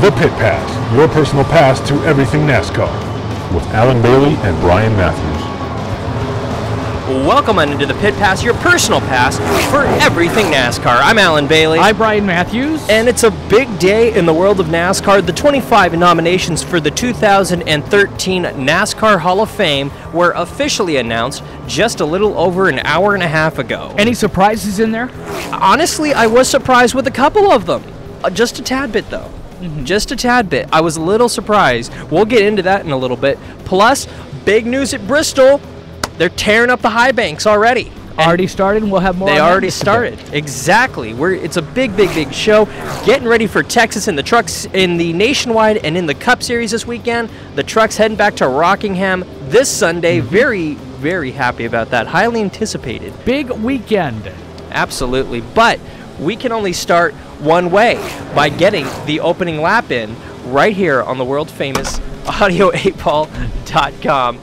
The Pit Pass, your personal pass to everything NASCAR, with Alan Bailey and Brian Matthews. Welcome on into the Pit Pass, your personal pass for everything NASCAR. I'm Alan Bailey. I'm Brian Matthews. And it's a big day in the world of NASCAR. The 25 nominations for the 2013 NASCAR Hall of Fame were officially announced just a little over an hour and a half ago. Any surprises in there? Honestly, I was surprised with a couple of them. Just a tad bit, though. Just a tad bit. I was a little surprised. We'll get into that in a little bit. Plus, big news at Bristol. They're tearing up the high banks already. Already started, and we'll have more. They on that already started. Exactly. It's a big show. Getting ready for Texas in the trucks in the Nationwide and in the Cup Series this weekend. The trucks heading back to Rockingham this Sunday. Very happy about that. Highly anticipated. Big weekend. Absolutely. But we can only start one way, by getting the opening lap in right here on the world famous audio8ball.com.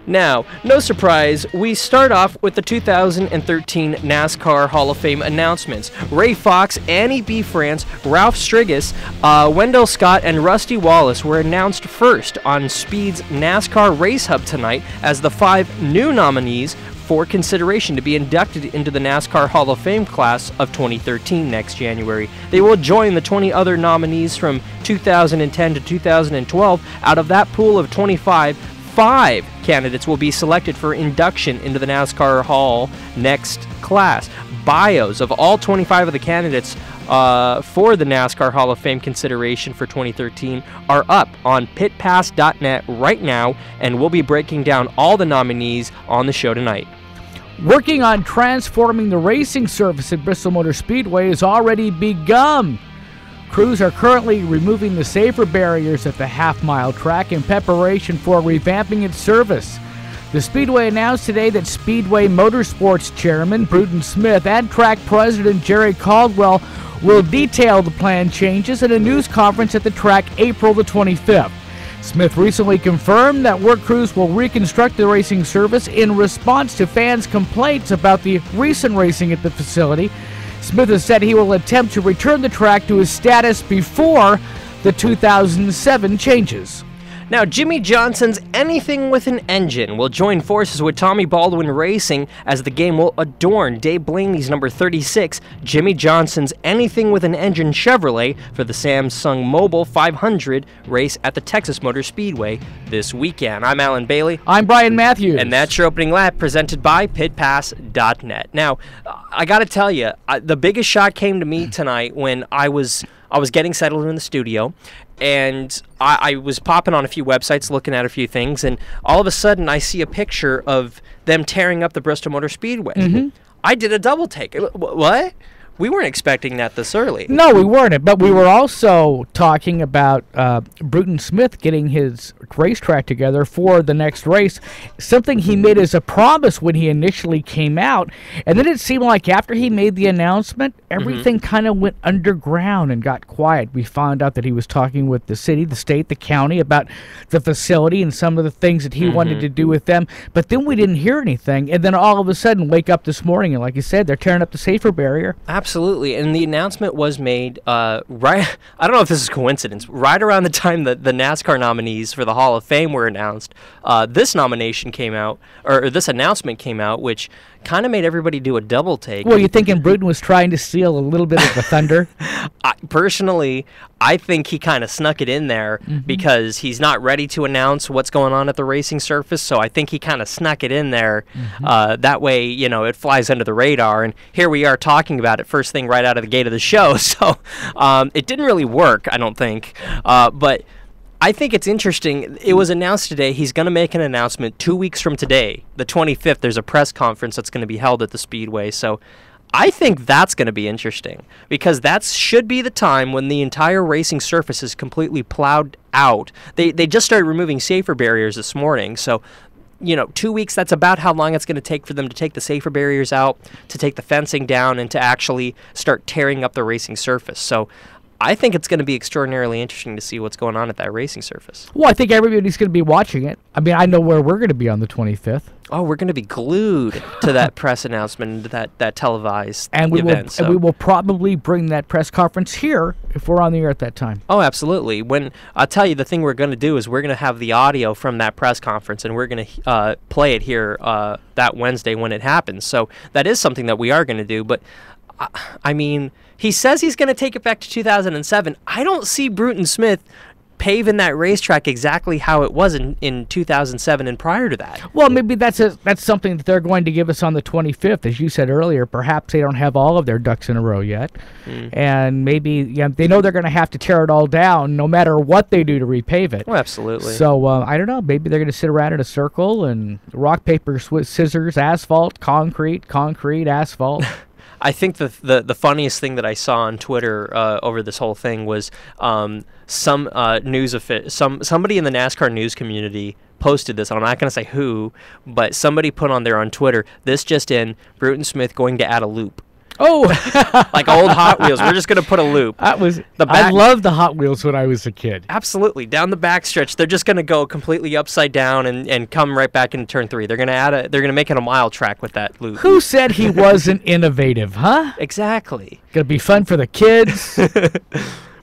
Now, no surprise, we start off with the 2013 NASCAR Hall of Fame announcements. Ray Fox, Annie B. France, Ralph Strigas, Wendell Scott, and Rusty Wallace were announced first on Speed's NASCAR Race Hub tonight as the 5 new nominees for consideration to be inducted into the NASCAR Hall of Fame class of 2013 next January. They will join the 20 other nominees from 2010 to 2012. Out of that pool of 25, 5 candidates will be selected for induction into the NASCAR Hall next class. Bios of all 25 of the candidates for the NASCAR Hall of Fame consideration for 2013 are up on pitpass.net right now, and we'll be breaking down all the nominees on the show tonight. Working on transforming the racing surface at Bristol Motor Speedway has already begun. Crews are currently removing the safer barriers at the half-mile track in preparation for revamping its service. The Speedway announced today that Speedway Motorsports Chairman Bruton Smith and track President Jerry Caldwell will detail the planned changes at a news conference at the track April the 25th. Smith recently confirmed that work crews will reconstruct the racing service in response to fans' complaints about the recent racing at the facility. Smith has said he will attempt to return the track to its status before the 2007 changes. Now, Jimmy Johnson's Anything with an Engine will join forces with Tommy Baldwin Racing as the game will adorn Dave Blaney's number 36, Jimmy Johnson's Anything with an Engine Chevrolet for the Samsung Mobile 500 race at the Texas Motor Speedway this weekend. I'm Alan Bailey. I'm Brian Matthews. And that's your opening lap presented by pitpass.net. Now, I got to tell you, the biggest shock came to me tonight when I was getting settled in the studio, and I was popping on a few websites, looking at a few things, and all of a sudden I see a picture of them tearing up the Bristol Motor Speedway. I did a double take. What? We weren't expecting that this early. No, we weren't. But we were also talking about Bruton Smith getting his racetrack together for the next race, something he made as a promise when he initially came out. And then it seemed like after he made the announcement, everything kind of went underground and got quiet. We found out that he was talking with the city, the state, the county about the facility and some of the things that he wanted to do with them. But then we didn't hear anything. And then all of a sudden, wake up this morning, and like you said, they're tearing up the safer barrier. Absolutely, and the announcement was made right. I don't know if this is coincidence. Right around the time that the NASCAR nominees for the Hall of Fame were announced, this nomination came out, or this announcement came out, which kind of made everybody do a double take. Well, you thinking Bruton was trying to steal a little bit of the thunder? Personally, I think he kind of snuck it in there because he's not ready to announce what's going on at the racing surface, so I think he kind of snuck it in there. That way, you know, it flies under the radar, and here we are talking about it first thing right out of the gate of the show, so it didn't really work, I don't think, but I think it's interesting. It was announced today. He's going to make an announcement 2 weeks from today, the 25th. There's a press conference that's going to be held at the Speedway. So I think that's going to be interesting because that should be the time when the entire racing surface is completely plowed out. They just started removing safer barriers this morning. So, you know, 2 weeks, that's about how long it's going to take for them to take the safer barriers out, to take the fencing down, and to actually start tearing up the racing surface. So I think it's going to be extraordinarily interesting to see what's going on at that racing surface. Well, I think everybody's going to be watching it. I mean, I know where we're going to be on the 25th. Oh, we're going to be glued to that press announcement, that televised event. And we will probably bring that press conference here if we're on the air at that time. Oh, absolutely. When I'll tell you, the thing we're going to do is we're going to have the audio from that press conference, and we're going to play it here that Wednesday when it happens. So that is something that we are going to do. But I mean, he says he's going to take it back to 2007. I don't see Bruton Smith paving that racetrack exactly how it was in 2007 and prior to that. Well, maybe that's something that they're going to give us on the 25th. As you said earlier, perhaps they don't have all of their ducks in a row yet. And maybe they know they're going to have to tear it all down no matter what they do to repave it. Oh, absolutely. So, I don't know. Maybe they're going to sit around in a circle and rock, paper, scissors, asphalt, concrete, asphalt. I think the funniest thing that I saw on Twitter over this whole thing was somebody in the NASCAR news community posted this. I'm not going to say who, but somebody put on there on Twitter, this just in, Bruton Smith going to add a loop. Oh, like old Hot Wheels. We're just going to put a loop. I loved the Hot Wheels when I was a kid. Absolutely. Down the backstretch, they're just going to go completely upside down and come right back into turn 3. They're going to make it a mile track with that loop. Who said he wasn't innovative, huh? Exactly. Going to be fun for the kids.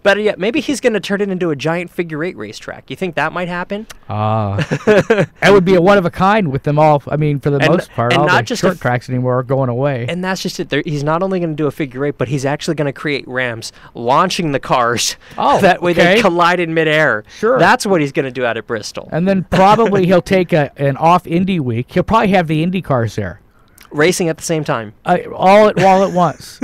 Better yet, maybe he's going to turn it into a giant figure 8 racetrack. You think that might happen? That would be a one of a kind with them all. I mean, for the most part, all the short tracks anymore are going away. And that's just it. He's not only going to do a figure 8, but he's actually going to create ramps, launching the cars. Oh, that way they collide in midair. Sure. That's what he's going to do out at Bristol. And then probably he'll take an off Indy week. He'll probably have the Indy cars there. Racing at the same time. All at once.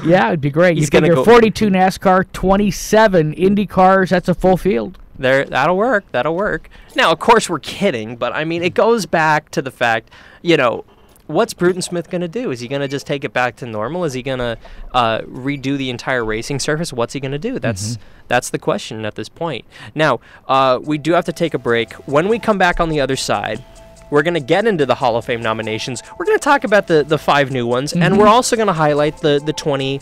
Yeah, it'd be great. You get your 42 NASCAR, 27 Indy cars. That's a full field. That'll work. Now, of course, we're kidding, but I mean, it goes back to the fact, what's Bruton Smith going to do? Is he going to just take it back to normal? Is he going to redo the entire racing surface? What's he going to do? That's the question at this point. Now, we do have to take a break. When we come back on the other side, we're going to get into the Hall of Fame nominations. We're going to talk about the 5 new ones, and we're also going to highlight the 20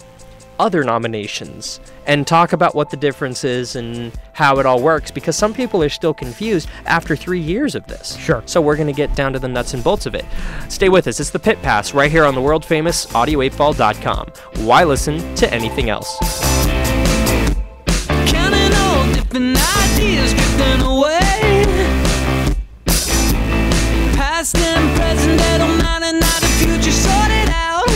other nominations and talk about what the difference is and how it all works, because some people are still confused after 3 years of this. Sure. So we're going to get down to the nuts and bolts of it. Stay with us. It's the Pit Pass right here on the world-famous audio8ball.com. Why listen to anything else? Counting all different ideas drifting away. Past and present, they don't matter, now the future sorted out.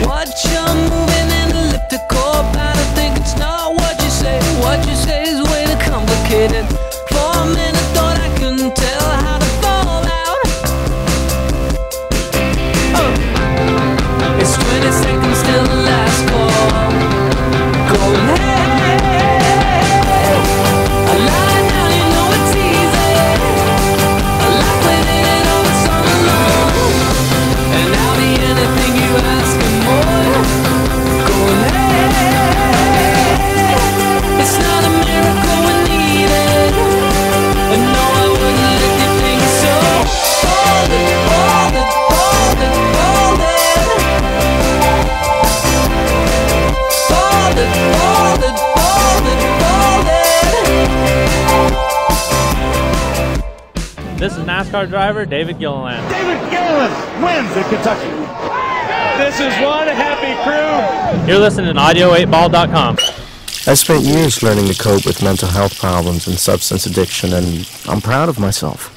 Watch you moving in elliptical path. I think it's not what you say. What you say is way too complicated. For a minute, thought I couldn't tell how to fall out. Oh, it's 20 seconds till the last call. Going hey, I lie down, you know it's easy. I like when it ain't always all alone. And I'll be anything you ask and more. Going hey, it's not a miracle we need it. And no, I wouldn't let you think so. Hold it, hold it, hold it, hold it. Hold it, hold it, hold it, hold it. This is NASCAR driver David Gilliland. David Gilliland wins in Kentucky. This is one happy crew. You're listening to audio8ball.com. I spent years learning to cope with mental health problems and substance addiction, and I'm proud of myself.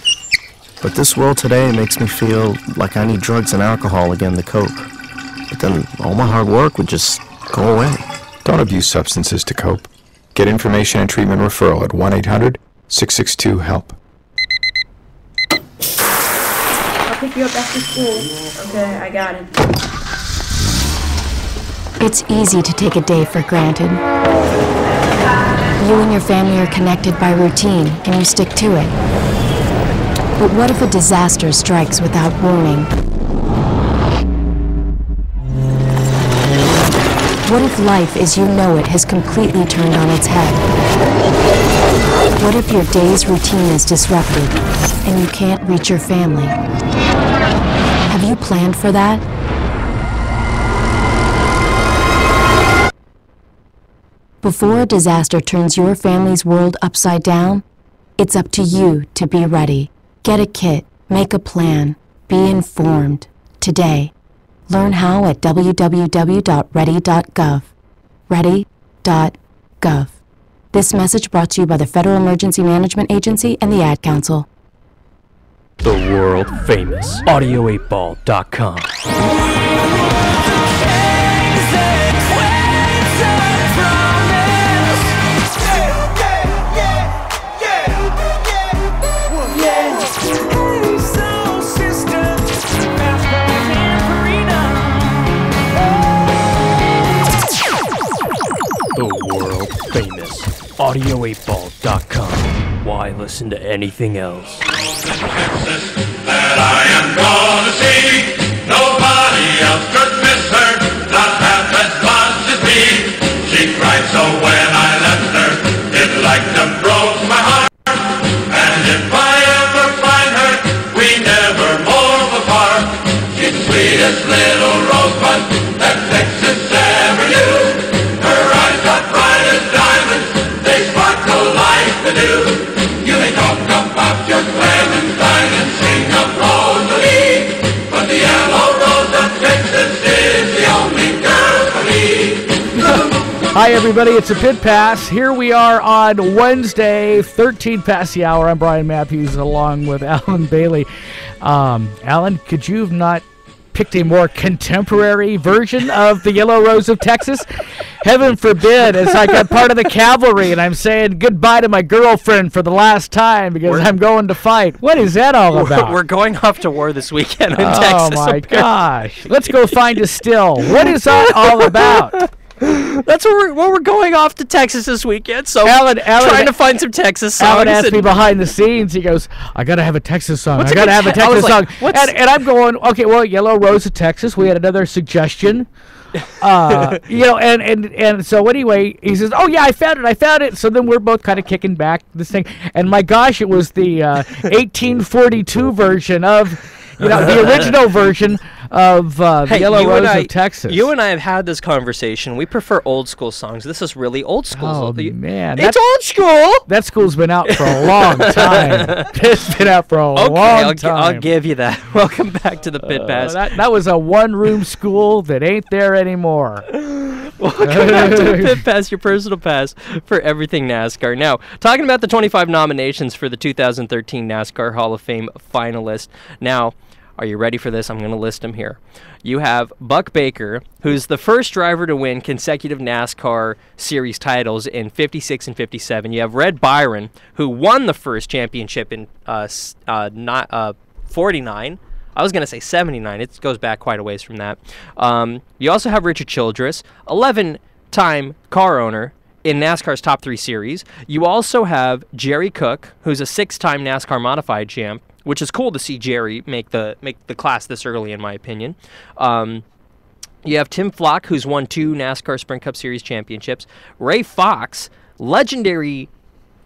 But this world today makes me feel like I need drugs and alcohol again to cope. But then all my hard work would just go away. Don't abuse substances to cope. Get information and treatment referral at 1-800-662-HELP. I'll pick you up after school. Okay, I got it. It's easy to take a day for granted. You and your family are connected by routine, and you stick to it. But what if a disaster strikes without warning? What if life as you know it has completely turned on its head? What if your day's routine is disrupted and you can't reach your family? Have you planned for that? Before a disaster turns your family's world upside down, it's up to you to be ready. Get a kit, make a plan, be informed. Today. Learn how at www.ready.gov. Ready.gov. This message brought to you by the Federal Emergency Management Agency and the Ad Council. The world famous audio8ball.com. The world famous audio8ball.com. Why listen to anything else? That I am gonna see. Nobody else could miss her, not half as much as me. She cried so when I left her, it like them broke my heart. And if I ever find her, we never move apart. She's the sweetest little rosebud that Texas ever knew. Her eyes are bright as diamonds, they sparkle like the dew. You may talk about your Clementine and sing of Rosalie, but the yellow rose of Texas is the only girl for me. Hi, everybody. It's a Pit Pass. Here we are on Wednesday, 13 past the hour. I'm Brian Matthews along with Alan Bailey. Alan, could you have not picked a more contemporary version of the Yellow Rose of Texas? Heaven forbid, it's like I'm part of the cavalry and I'm saying goodbye to my girlfriend for the last time because I'm going to fight. What is that all about? We're going off to war this weekend in Texas. Oh, my gosh. Let's go find a still. What is that all about? That's what we're going off to Texas this weekend. So Alan, trying to find some Texas songs. Alan asked me behind the scenes. He goes, "I gotta have a Texas song. I gotta have a Texas song." And I'm going, okay. Well, Yellow Rose of Texas. We had another suggestion. And so anyway, he says, "Oh yeah, I found it." So then we're both kind of kicking back this thing, and my gosh, it was the 1842 version of. The original version of the Yellow Rose of Texas. You and I have had this conversation. We prefer old school songs. This is really old school. Oh, man. It's old school. That school's been out for a long time. It's been out for a long time. I'll give you that. Welcome back to the Pit Pass. That was a one-room school that ain't there anymore. Welcome back to the Pit Pass, your personal pass for everything NASCAR. Now, talking about the 25 nominations for the 2013 NASCAR Hall of Fame finalists. Now, are you ready for this? I'm going to list them here. You have Buck Baker, who's the first driver to win consecutive NASCAR series titles in 56 and 57. You have Red Byron, who won the first championship in 49. I was going to say 79. It goes back quite a ways from that. You also have Richard Childress, 11-time car owner in NASCAR's top 3 series. You also have Jerry Cook, who's a 6-time NASCAR modified champ, which is cool to see Jerry make the class this early, in my opinion. You have Tim Flock, who's won 2 NASCAR Sprint Cup Series championships. Ray Fox, legendary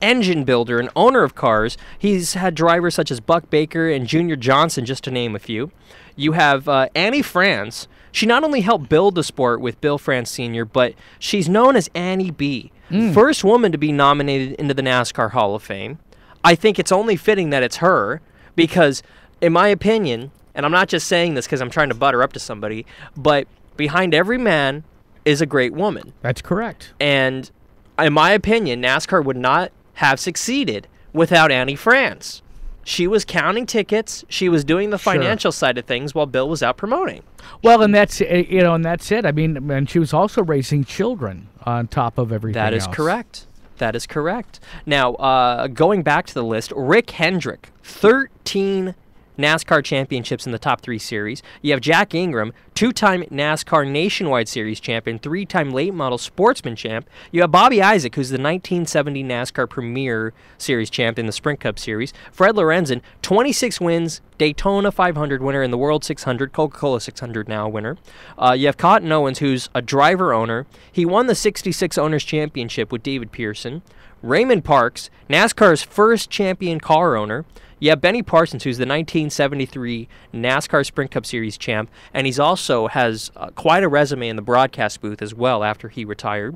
engine builder and owner of cars. He's had drivers such as Buck Baker and Junior Johnson, just to name a few. You have Annie France. She not only helped build the sport with Bill France Sr., but she's known as Annie B. First woman to be nominated into the NASCAR Hall of Fame. I think it's only fitting that it's her. Because, in my opinion, and I'm not just saying this because I'm trying to butter up to somebody, but behind every man is a great woman. That's correct. And, in my opinion, NASCAR would not have succeeded without Annie France. She was counting tickets. She was doing the financial side of things while Bill was out promoting. Well, and that's it. I mean, and she was also raising children on top of everything That is correct. That is correct. Now, going back to the list, Rick Hendrick, 13 NASCAR championships in the top 3 series. You have Jack Ingram, 2-time NASCAR Nationwide Series champion, 3-time late model sportsman champ. You have Bobby Isaac, who's the 1970 NASCAR Premier Series champ in the Sprint Cup Series. Fred Lorenzen, 26 wins, Daytona 500 winner, and the World 600, Coca-Cola 600 now winner. You have Cotton Owens, who's a driver owner. He won the 66 Owners Championship with David Pearson. Raymond Parks, NASCAR's first champion car owner. You have Benny Parsons, who's the 1973 NASCAR Sprint Cup Series champ, and he's also has quite a resume in the broadcast booth as well after he retired.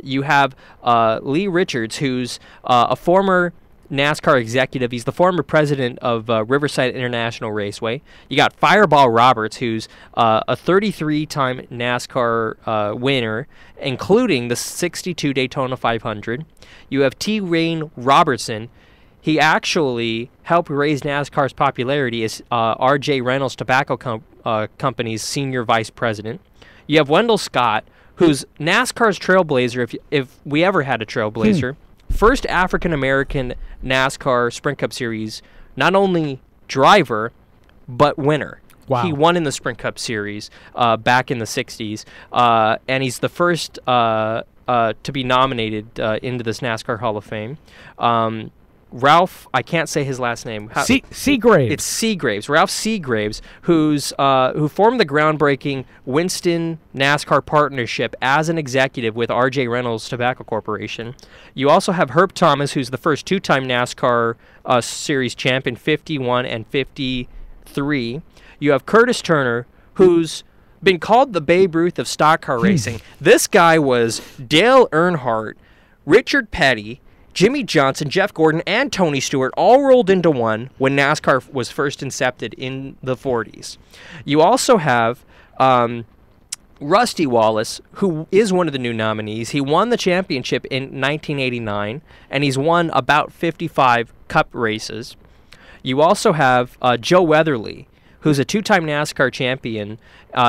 You have Lee Richards, who's a former NASCAR executive. He's the former president of Riverside International Raceway. You got Fireball Roberts, who's a 33-time NASCAR winner, including the 62 Daytona 500. You have T. Rain Robertson. He actually helped raise NASCAR's popularity as R.J. Reynolds Tobacco Company's senior vice president. You have Wendell Scott, who's NASCAR's trailblazer, if we ever had a trailblazer. First African-American NASCAR Sprint Cup Series, not only driver, but winner. Wow. He won in the Sprint Cup Series back in the 60s, and he's the first to be nominated into this NASCAR Hall of Fame. Ralph, I can't say his last name. Seagraves. It's Seagraves. Ralph Seagraves, who formed the groundbreaking Winston NASCAR partnership as an executive with R.J. Reynolds Tobacco Corporation. You also have Herb Thomas, who's the first two-time NASCAR Series champion, 51 and 53. You have Curtis Turner, who's been called the Babe Ruth of stock car racing. This guy was Dale Earnhardt, Richard Petty, Jimmy Johnson, Jeff Gordon, and Tony Stewart all rolled into one when NASCAR was first incepted in the 40s. You also have Rusty Wallace, who is one of the new nominees. He won the championship in 1989, and he's won about 55 Cup races. You also have Joe Weatherly, who's a two-time NASCAR champion.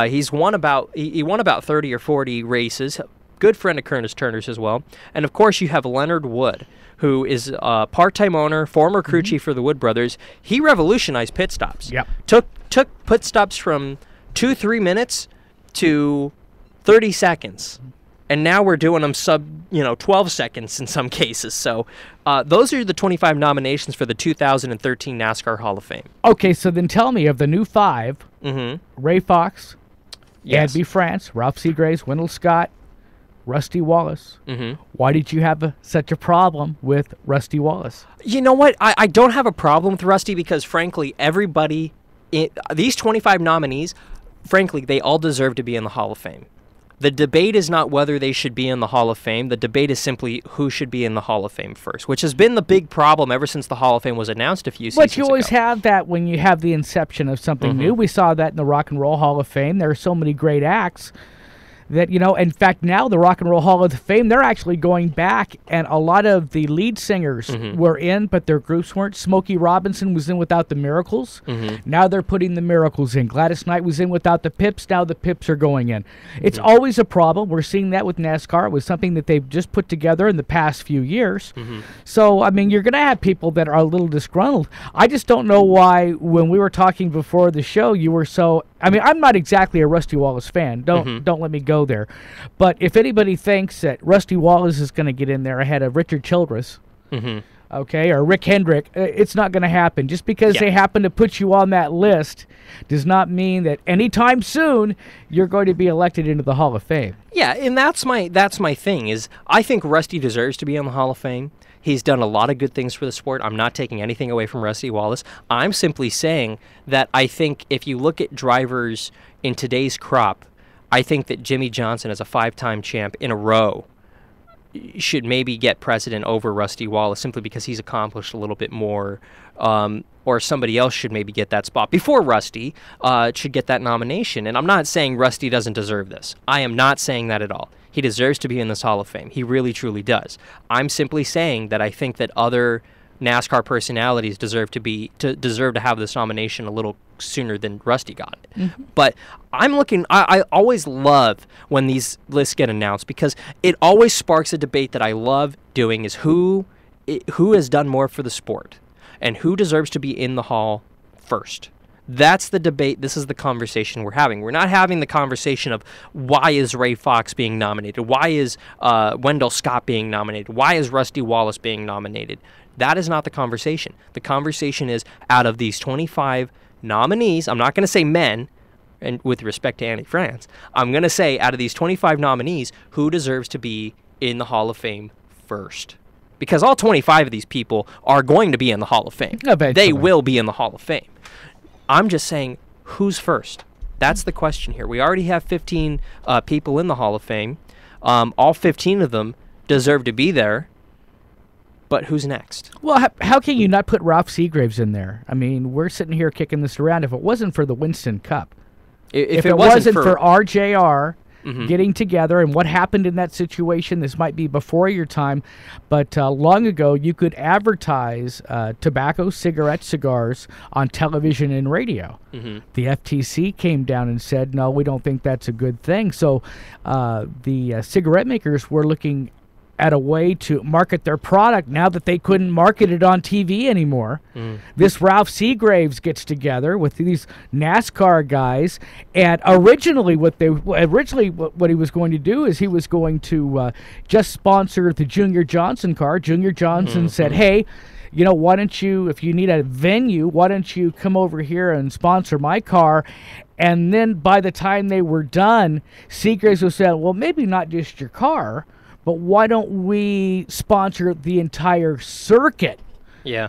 He won about 30 or 40 races. Good friend of Curtis Turner's as well. And, of course, you have Leonard Wood, who is a part-time owner, former crew chief for the Wood Brothers. He revolutionized pit stops. Yep. Took pit stops from 2-3 minutes to 30 seconds. And now we're doing them sub 12 seconds in some cases. So those are the 25 nominations for the 2013 NASCAR Hall of Fame. Okay, so then tell me, of the new 5, Ray Fox, Yes. Ed B. France, Ralph Seagraves, Wendell Scott, Rusty Wallace. Why did you have such a problem with Rusty Wallace? You know what? I don't have a problem with Rusty because, frankly, everybody, these 25 nominees, frankly, they all deserve to be in the Hall of Fame. The debate is not whether they should be in the Hall of Fame. The debate is simply who should be in the Hall of Fame first, which has been the big problem ever since the Hall of Fame was announced a few seasons ago. But you always have that when you have the inception of something new. We saw that in the Rock and Roll Hall of Fame. There are so many great acts that, in fact, now the Rock and Roll Hall of Fame, they're actually going back, and a lot of the lead singers were in, but their groups weren't. Smokey Robinson was in without the Miracles. Now they're putting the Miracles in. Gladys Knight was in without the Pips. Now the Pips are going in. It's always a problem. We're seeing that with NASCAR. It was something that they've just put together in the past few years. So, I mean, you're going to have people that are a little disgruntled. I just don't know why, when we were talking before the show, you were so... I mean, I'm not exactly a Rusty Wallace fan. Don't let me go there. But if anybody thinks that Rusty Wallace is going to get in there ahead of Richard Childress, okay, or Rick Hendrick, it's not going to happen. Just because they happen to put you on that list does not mean that anytime soon you're going to be elected into the Hall of Fame. Yeah, and that's my thing, is I think Rusty deserves to be in the Hall of Fame. He's done a lot of good things for the sport. I'm not taking anything away from Rusty Wallace. I'm simply saying that I think if you look at drivers in today's crop, I think that Jimmy Johnson, as a 5-time champ in a row, should maybe get precedent over Rusty Wallace simply because he's accomplished a little bit more, or somebody else should maybe get that spot before Rusty should get that nomination. And I'm not saying Rusty doesn't deserve this. I am not saying that at all. He deserves to be in this Hall of Fame. He really, truly does. I'm simply saying that I think that other NASCAR personalities deserve to have this nomination a little sooner than Rusty got it. But I always love when these lists get announced because it always sparks a debate that I love doing, is who has done more for the sport and who deserves to be in the Hall first. That's the debate. This is the conversation we're having. We're not having the conversation of why is Ray Fox being nominated? Why is Wendell Scott being nominated? Why is Rusty Wallace being nominated? That is not the conversation. The conversation is, out of these 25 nominees, I'm not going to say men, and with respect to Annie France, I'm going to say out of these 25 nominees, who deserves to be in the Hall of Fame first? Because all 25 of these people are going to be in the Hall of Fame. Eventually. They will be in the Hall of Fame. I'm just saying, who's first? That's the question here. We already have 15 people in the Hall of Fame. All 15 of them deserve to be there. But who's next? Well, how can you not put Ralph Seagraves in there? I mean, we're sitting here kicking this around. If it wasn't for the Winston Cup, if it wasn't for RJR getting together and what happened in that situation, this might be before your time, but long ago you could advertise tobacco, cigarettes, cigars on television and radio. The FTC came down and said, no, we don't think that's a good thing. So the cigarette makers were looking at a way to market their product now that they couldn't market it on TV anymore. This Ralph Seagraves gets together with these NASCAR guys, and originally what he was going to do is he was going to just sponsor the Junior Johnson car. Junior Johnson said, hey, you know, why don't you, if you need a venue, why don't you come over here and sponsor my car? And then by the time they were done, Seagraves was saying, well, maybe not just your car, but why don't we sponsor the entire circuit? Yeah.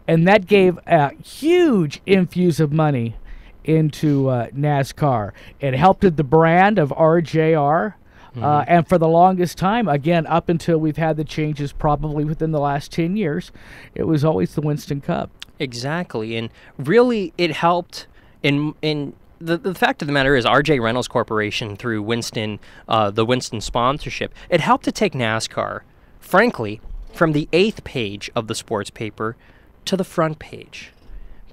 And that gave a huge infuse of money into NASCAR. It helped the brand of RJR. And for the longest time, again, up until we've had the changes probably within the last 10 years, it was always the Winston Cup. Exactly. And really, it helped in the fact of the matter is, RJ Reynolds Corporation, through Winston, the Winston sponsorship, it helped to take NASCAR, frankly, from the 8th page of the sports paper to the front page,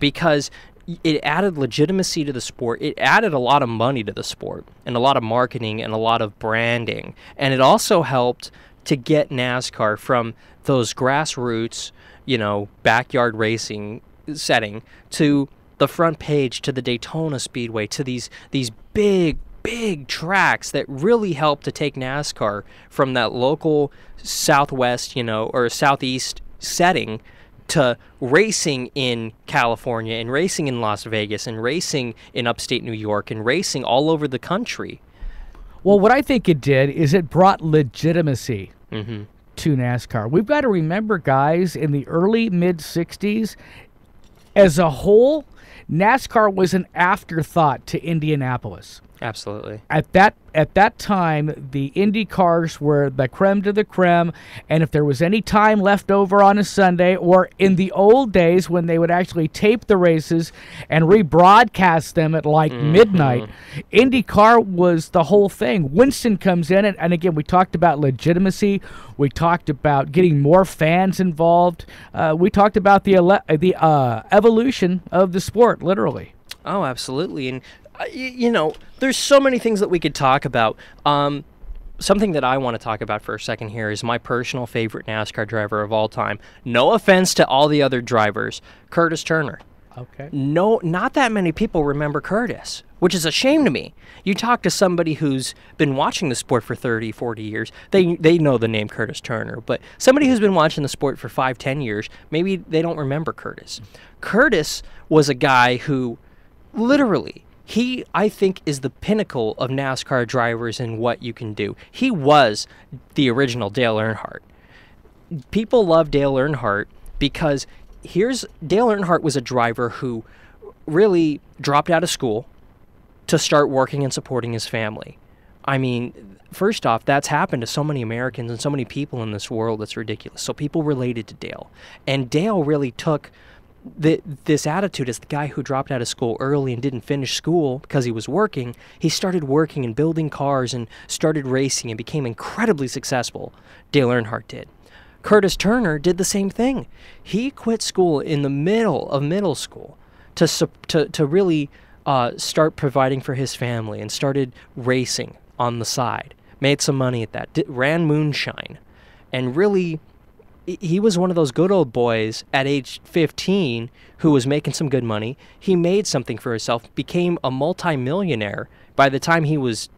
because it added legitimacy to the sport. It added a lot of money to the sport, and a lot of marketing, and a lot of branding, and it also helped to get NASCAR from those grassroots, backyard racing setting to the front page, to the Daytona Speedway, to these big tracks that really help to take NASCAR from that local southwest, or southeast setting to racing in California and racing in Las Vegas and racing in upstate New York and racing all over the country. Well, what I think it did is it brought legitimacy to NASCAR. We've got to remember, guys, in the early mid-'60s, as a whole, NASCAR was an afterthought to Indianapolis. Absolutely. At that time, the Indy cars were the creme de la creme, and if there was any time left over on a Sunday, or in the old days when they would actually tape the races and rebroadcast them at midnight, IndyCar was the whole thing. Winston comes in, and again, we talked about legitimacy. We talked about getting more fans involved. We talked about the evolution of the sport, literally. Oh, absolutely. And there's so many things that we could talk about. Something that I want to talk about for a second here is my personal favorite NASCAR driver of all time. No offense to all the other drivers, Curtis Turner. Okay. No, not that many people remember Curtis, which is a shame to me. You talk to somebody who's been watching the sport for 30, 40 years, they know the name Curtis Turner. But somebody who's been watching the sport for 5, 10 years, maybe they don't remember Curtis. Curtis was a guy who literally, he, I think, is the pinnacle of NASCAR drivers and what you can do. He was the original Dale Earnhardt. People love Dale Earnhardt because Dale Earnhardt was a driver who really dropped out of school to start working and supporting his family. I mean, first off, that's happened to so many Americans and so many people in this world. It's ridiculous. So people related to Dale. And Dale really took this attitude as the guy who dropped out of school early and didn't finish school because he was working. He started working and building cars and started racing and became incredibly successful. Dale Earnhardt did. Curtis Turner did the same thing. He quit school in the middle of middle school to really start providing for his family and started racing on the side. Made some money at that. Ran moonshine. And really, he was one of those good old boys at age 15 who was making some good money. He made something for himself, became a multimillionaire by the time he was,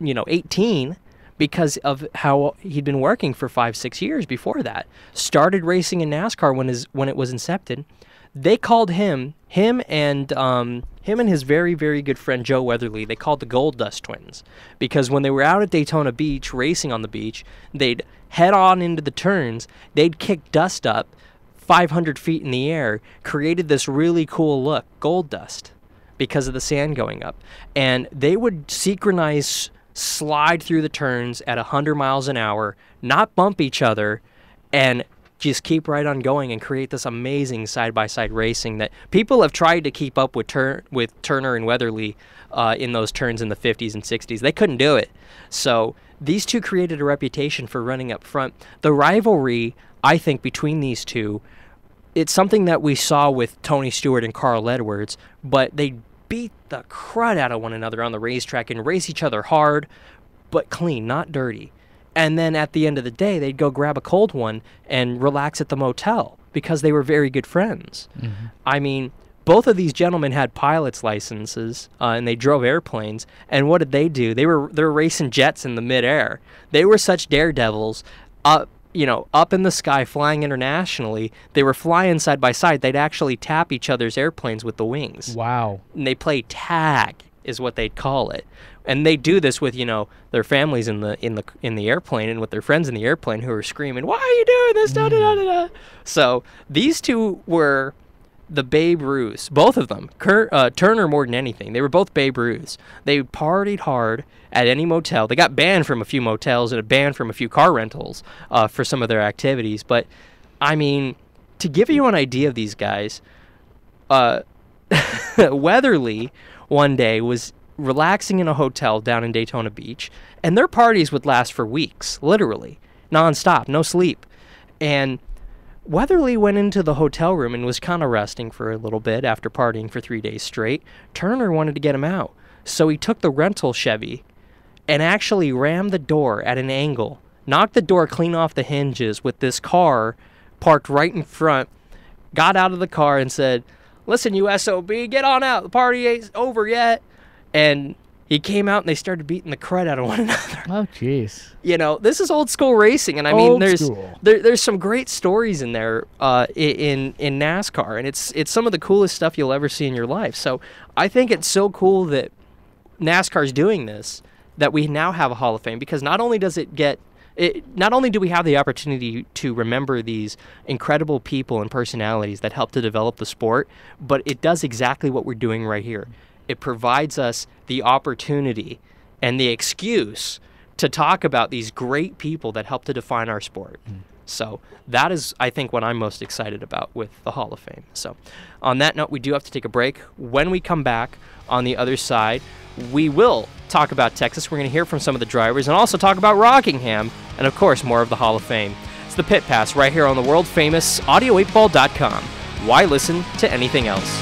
18, because of how he'd been working for 5-6 years before that. Started racing in NASCAR when it was incepted. They called him and his very, very good friend Joe Weatherly, they called the Gold Dust Twins, because when they were out at Daytona Beach racing on the beach, they'd head on into the turns, they'd kick dust up 500 feet in the air, created this really cool look, gold dust, because of the sand going up. And they would synchronize slide through the turns at 100 miles an hour, not bump each other, and just keep right on going and create this amazing side-by-side racing that people have tried to keep up with Turner and Weatherly in those turns in the 50s and 60s. They couldn't do it. So these two created a reputation for running up front. The rivalry, I think, between these two, it's something that we saw with Tony Stewart and Carl Edwards, but they beat the crud out of one another on the racetrack and race each other hard, but clean, not dirty. And then at the end of the day, they'd go grab a cold one and relax at the motel because they were very good friends. Mm-hmm. I mean, both of these gentlemen had pilot's licenses and they drove airplanes. And what did they do? They were racing jets in the midair. They were such daredevils, up in the sky, flying internationally. They were flying side by side. They'd actually tap each other's airplanes with the wings. Wow! And they play tag, is what they'd call it. And they do this with, their families in the airplane and with their friends in the airplane who are screaming, "Why are you doing this?" Da, da, da, da, da. So these two were the Babe Ruths, both of them. Turner more than anything. They were both Babe Ruths. They partied hard at any motel. They got banned from a few motels and banned from a few car rentals for some of their activities. But, I mean, to give you an idea of these guys, Weatherly one day was relaxing in a hotel down in Daytona Beach, and their parties would last for weeks, literally, nonstop, no sleep. And Weatherly went into the hotel room and was kind of resting for a little bit after partying for 3 days straight. Turner wanted to get him out, so he took the rental Chevy and actually rammed the door at an angle, knocked the door clean off the hinges with this car parked right in front, got out of the car and said, "Listen, you SOB, get on out. The party ain't over yet." And he came out and they started beating the crud out of one another. Oh, jeez. This is old school racing, and I mean, there's some great stories in there in NASCAR, and it's some of the coolest stuff you'll ever see in your life. So I think it's so cool that NASCAR's doing this, that we now have a Hall of Fame, because not only do we have the opportunity to remember these incredible people and personalities that helped to develop the sport, but it does exactly what we're doing right here. It provides us the opportunity and the excuse to talk about these great people that helped to define our sport. So that is, I think, what I'm most excited about with the Hall of Fame. So on that note, we do have to take a break. When we come back on the other side, we will talk about Texas. We're going to hear from some of the drivers and also talk about Rockingham and, of course, more of the Hall of Fame. It's the Pit Pass right here on the world-famous audio8ball.com. Why listen to anything else?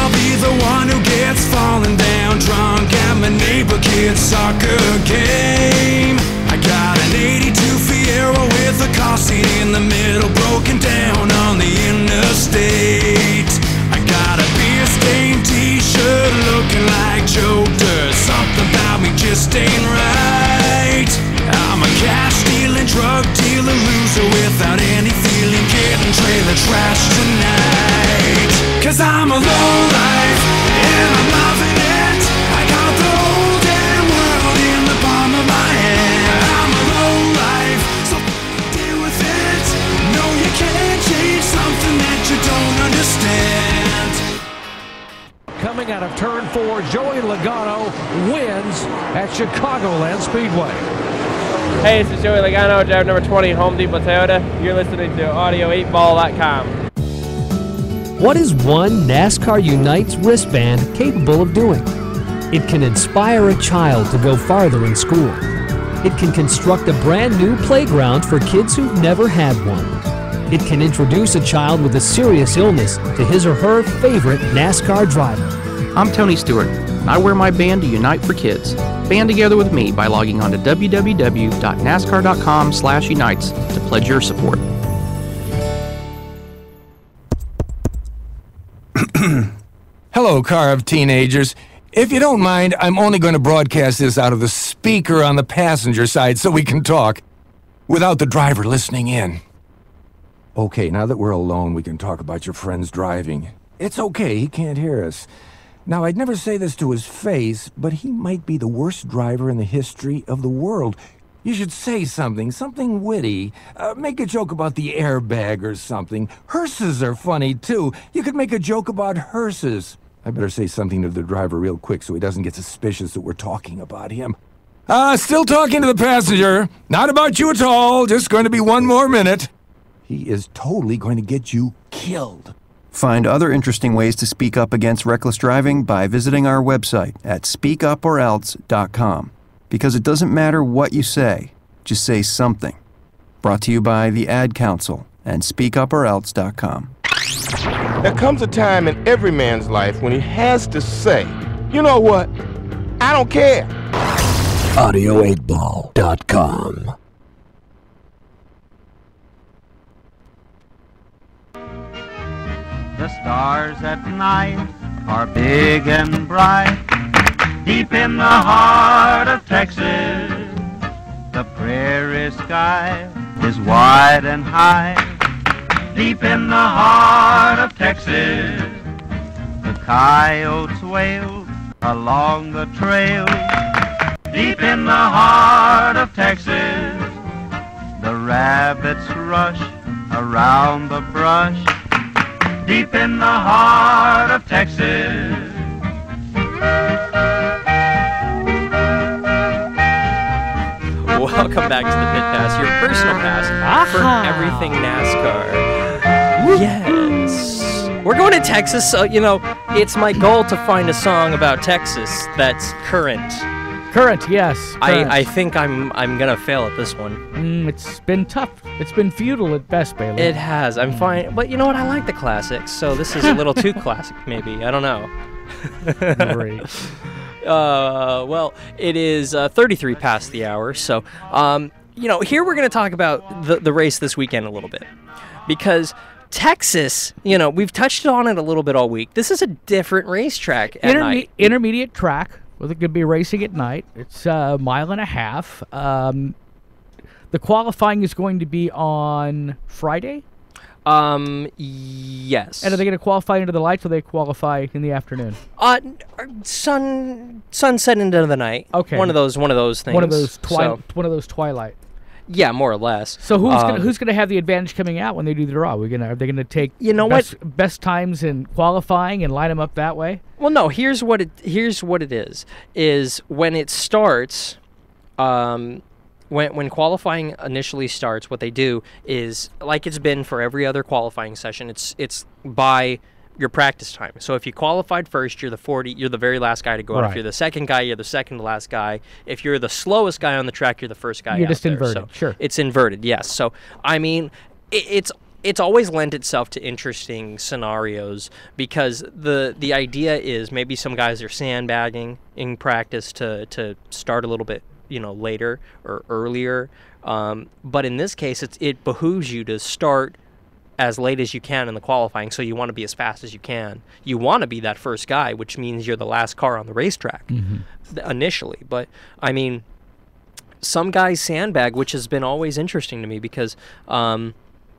I'll be the one who gets falling down drunk at my neighbor kid's soccer game. I got an 82 Fiero with a car seat in the middle, broken down on the interstate. I got a beer-stained t-shirt looking like Joe Dirt. Something about me just ain't right. I'm a cash-stealing, drug dealer, loser without any feeling, getting trailer trash tonight. 'Cause I'm a lowlife, and I'm loving it. I got the whole damn world in the palm of my hand. I'm a lowlife, so deal with it. No, you can't change something that you don't understand. Coming out of turn 4, Joey Logano wins at Chicagoland Speedway. Hey, this is Joey Logano, driver number 20 Home Depot Toyota. You're listening to audio8ball.com. What is one NASCAR Unites wristband capable of doing? It can inspire a child to go farther in school. It can construct a brand new playground for kids who've never had one. It can introduce a child with a serious illness to his or her favorite NASCAR driver. I'm Tony Stewart. I wear my band to Unite for Kids. Band together with me by logging on to www.nascar.com/unites to pledge your support. Hello, car of teenagers. If you don't mind, I'm only going to broadcast this out of the speaker on the passenger side so we can talk without the driver listening in. Okay, now that we're alone, we can talk about your friend's driving. It's okay, he can't hear us. Now, I'd never say this to his face, but he might be the worst driver in the history of the world. You should say something witty. Make a joke about the airbag or something. Hearses are funny, too. You could make a joke about hearses. I better say something to the driver real quick so he doesn't get suspicious that we're talking about him. Still talking to the passenger. Not about you at all. Just going to be one more minute. He is totally going to get you killed. Find other interesting ways to speak up against reckless driving by visiting our website at speakuporelse.com. Because it doesn't matter what you say, just say something. Brought to you by the Ad Council and speakuporelse.com. There comes a time in every man's life when he has to say, you know what? I don't care. Audio8ball.com. The stars at night are big and bright. Deep in the heart of Texas, the prairie sky is wide and high. Deep in the heart of Texas, the coyotes wail along the trail. Deep in the heart of Texas, the rabbits rush around the brush. Deep in the heart of Texas. Welcome back to the Pit Pass, your personal pass for everything NASCAR. Yes. We're going to Texas, so, you know, it's my goal to find a song about Texas that's current. Current, yes. Current. I think I'm gonna fail at this one. It's been tough. It's been futile at best, Bailey. It has. I'm fine. But you know what? I like the classics, so this is a little too classic, maybe. I don't know. Great. Well, it is 33 past the hour, so you know, here we're gonna talk about the race this weekend a little bit, because Texas, you know, we've touched on it a little bit all week. This is a different racetrack at night. Intermediate track. Well, they're going to be racing at night. It's a mile and a half. The qualifying is going to be on Friday? Yes. And are they going to qualify into the lights, or they qualify in the afternoon? Sunset into the night. Okay. One of those things. One of those twilight. Yeah, more or less. So who's gonna have the advantage coming out when they do the draw? Are they gonna take best times in qualifying and line them up that way? Well, no. Here's what it is when it starts. When qualifying initially starts, what they do is, like it's been for every other qualifying session, it's by your practice time. So if you qualified first, you're the very last guy to go out. If you're the second guy, you're the second to last guy. If you're the slowest guy on the track, you're the first guy out. You're just there. inverted. So sure. It's inverted, yes. So I mean, it's always lent itself to interesting scenarios, because the idea is maybe some guys are sandbagging in practice to start a little bit, you know, later or earlier. But in this case, it behooves you to start as late as you can in the qualifying, so you want to be as fast as you can. You want to be that first guy, which means you're the last car on the racetrack initially. But I mean, some guys sandbag, which has been always interesting to me, because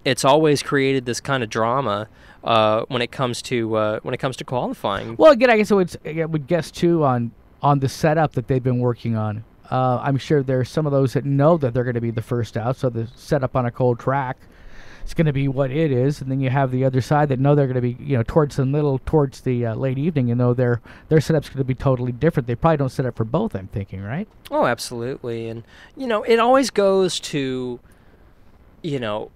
it's always created this kind of drama when it comes to qualifying. Well, again, I guess I would guess too on the setup that they've been working on. I'm sure there's some of those that know that they're going to be the first out, so the setup on a cold track, it's going to be what it is, and then you have the other side that know they're going to be, you know, towards the late evening, and know their setup's going to be totally different. They probably don't set up for both, I'm thinking, right? Oh, absolutely. And you know, it always goes to, you know,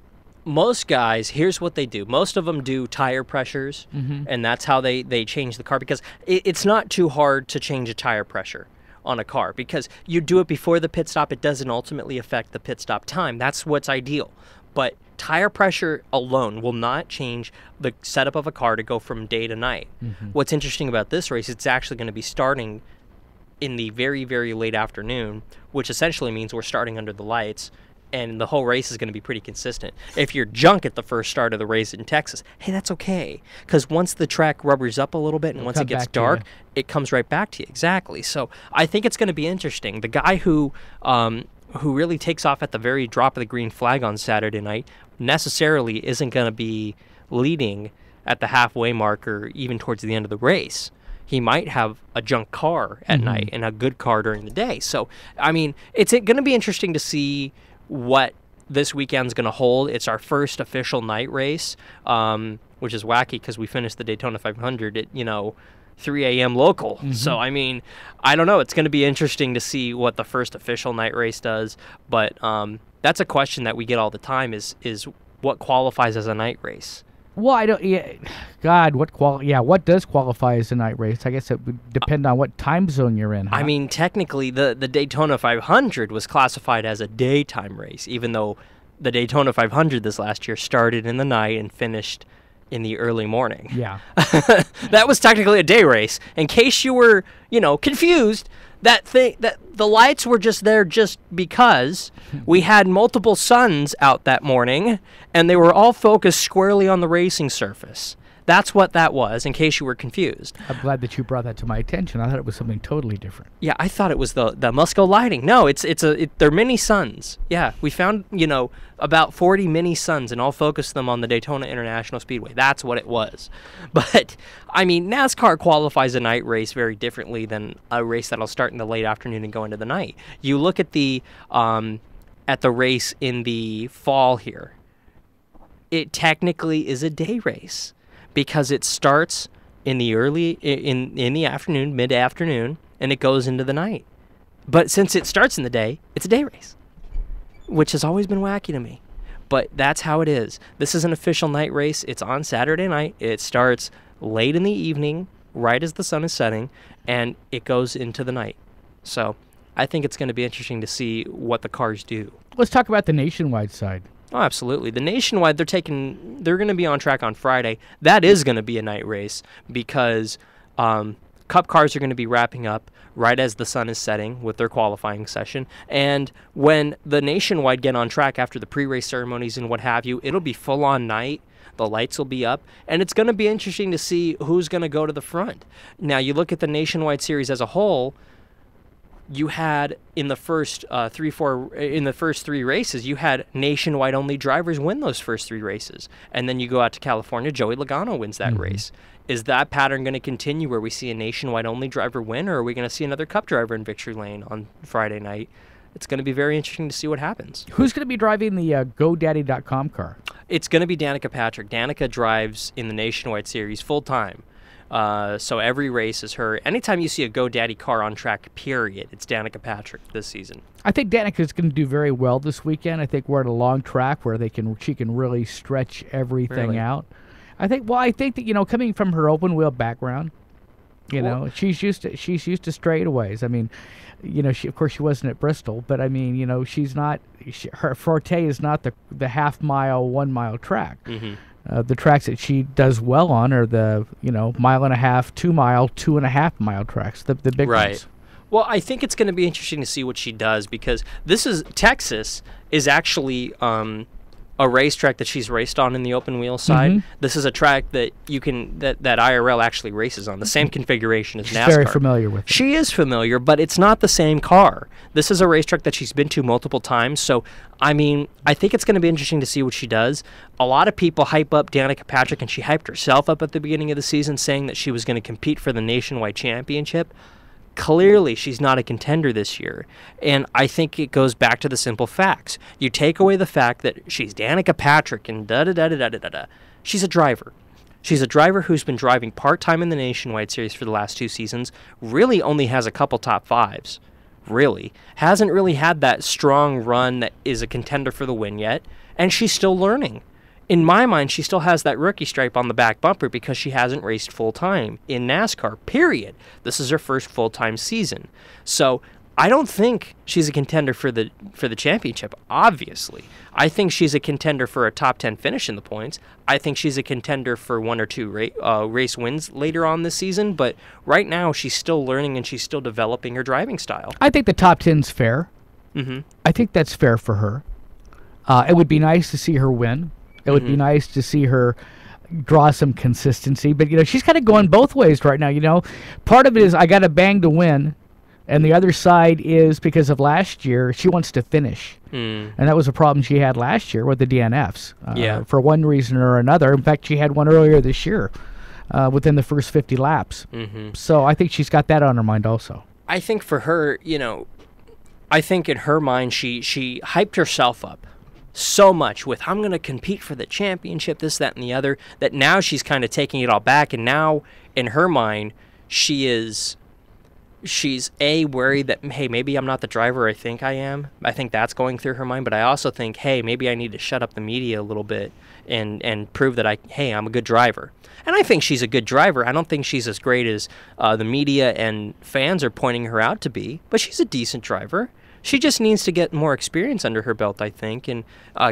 most guys, here's what they do. Most of them do tire pressures, and that's how they change the car, because it's not too hard to change a tire pressure on a car, because you do it before the pit stop. It doesn't ultimately affect the pit stop time. That's what's ideal. But tire pressure alone will not change the setup of a car to go from day to night. What's interesting about this race, it's actually going to be starting in the very, very late afternoon, which essentially means we're starting under the lights, and the whole race is going to be pretty consistent. If you're junk at the first start of the race in Texas, hey, that's okay, because once the track rubbers up a little bit and once it gets dark, it comes right back to you. Exactly. So I think it's going to be interesting. The guy who really takes off at the very drop of the green flag on Saturday night necessarily isn't going to be leading at the halfway mark or even towards the end of the race. He might have a junk car at night and a good car during the day. So, I mean, it's going to be interesting to see what this weekend's going to hold. It's our first official night race, which is wacky because we finished the Daytona 500. 3 a.m. local. So, I mean, I don't know. It's going to be interesting to see what the first official night race does. But that's a question that we get all the time is what qualifies as a night race? Well, I don't. Yeah, God, what does qualify as a night race? I guess it would depend on what time zone you're in. Huh? I mean, technically, the Daytona 500 was classified as a daytime race, even though the Daytona 500 this last year started in the night and finished in the early morning. Yeah. That was technically a day race. In case you were, confused, that the lights were just there just because we had multiple suns out that morning, and they were all focused squarely on the racing surface. That's what that was, in case you were confused. I'm glad that you brought that to my attention. I thought it was something totally different. Yeah, I thought it was the Musco lighting. No, they're mini suns. Yeah, we found, about 40 mini suns and all focused them on the Daytona International Speedway. That's what it was. But, I mean, NASCAR qualifies a night race very differently than a race that'll start in the late afternoon and go into the night. You look at the race in the fall here. It technically is a day race, because it starts in the in the afternoon, mid-afternoon, and it goes into the night. But since it starts in the day, it's a day race, which has always been wacky to me. But that's how it is. This is an official night race. It's on Saturday night. It starts late in the evening, right as the sun is setting, and it goes into the night. So I think it's going to be interesting to see what the cars do. Let's talk about the nationwide side. Oh, absolutely. The nationwide, they're going to be on track on Friday. That is going to be a night race because Cup cars are going to be wrapping up right as the sun is setting with their qualifying session. And when the nationwide get on track after the pre-race ceremonies and what have you, it'll be full-on night. The lights will be up, and it's going to be interesting to see who's going to go to the front. Now, you look at the nationwide series as a whole. You had in the first three races, you had nationwide only drivers win those first 3 races, and then you go out to California. Joey Logano wins that race. Is that pattern going to continue where we see a nationwide only driver win, or are we going to see another Cup driver in victory lane on Friday night? It's going to be very interesting to see what happens. Who's going to be driving the GoDaddy.com car? It's going to be Danica Patrick. Danica drives in the nationwide series full time. So every race is her. Anytime you see a GoDaddy car on track, period, it's Danica Patrick this season. I think Danica's going to do very well this weekend. I think we're at a long track where she can really stretch everything out. I think that coming from her open wheel background, she's used to straightaways. I mean, she wasn't at Bristol, but I mean, she's not. Her forte is not the half mile, 1 mile track. The tracks that she does well on are the 1.5 mile, 2 mile, 2.5 mile tracks, the big ones. Well, I think it's going to be interesting to see what she does, because Texas is actually a racetrack that she's raced on in the open wheel side. This is a track that that IRL actually races on, the same configuration as NASCAR. She's very familiar with it. She is familiar, but it's not the same car. This is a racetrack that she's been to multiple times, so I mean, I think it's going to be interesting to see what she does. A lot of people hype up Danica Patrick, and she hyped herself up at the beginning of the season, saying that she was going to compete for the nationwide championship. Clearly, she's not a contender this year, and I think it goes back to the simple facts. You take away the fact that she's Danica Patrick and da-da-da-da-da-da-da. She's a driver. She's a driver who's been driving part-time in the Nationwide Series for the last 2 seasons, really only has a couple top 5s, really. Hasn't really had that strong run that is a contender for the win yet, and she's still learning. In my mind, she still has that rookie stripe on the back bumper because she hasn't raced full-time in NASCAR, period. This is her first full-time season. So I don't think she's a contender for the championship, obviously. I think she's a contender for a top 10 finish in the points. I think she's a contender for 1 or 2 race wins later on this season, but right now she's still learning and she's still developing her driving style. I think the top 10's fair. I think that's fair for her. It would be nice to see her win. It would be nice to see her draw some consistency. But, she's kind of going both ways right now, Part of it is I got to bang to win, and the other side is because of last year, she wants to finish. And that was a problem she had last year with the DNFs. For one reason or another. In fact, she had one earlier this year within the first 50 laps. So I think she's got that on her mind also. I think for her, I think in her mind she hyped herself up so much with, I'm going to compete for the championship, this, that, and the other, that now she's kind of taking it all back, and now in her mind she's worried that, hey, maybe I'm not the driver I think I am. I think that's going through her mind, but I also think, hey, maybe I need to shut up the media a little bit and prove that I'm a good driver. And I think she's a good driver. I don't think she's as great as the media and fans are pointing her out to be, but she's a decent driver. She just needs to get more experience under her belt, I think, and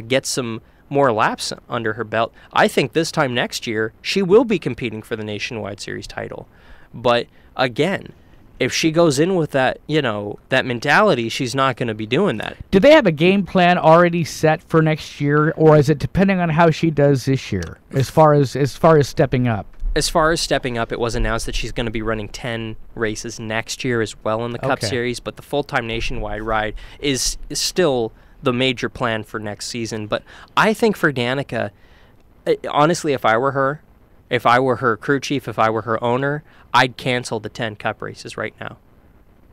get some more laps under her belt. I think this time next year, she will be competing for the Nationwide Series title. But again, if she goes in with that, that mentality, she's not going to be doing that. Do they have a game plan already set for next year, or is it depending on how she does this year as far as stepping up? As far as stepping up, it was announced that she's going to be running 10 races next year as well in the Cup Series, but the full-time Nationwide ride is still the major plan for next season. But I think for Danica, honestly, if I were her crew chief, if I were her owner, I'd cancel the 10 Cup races right now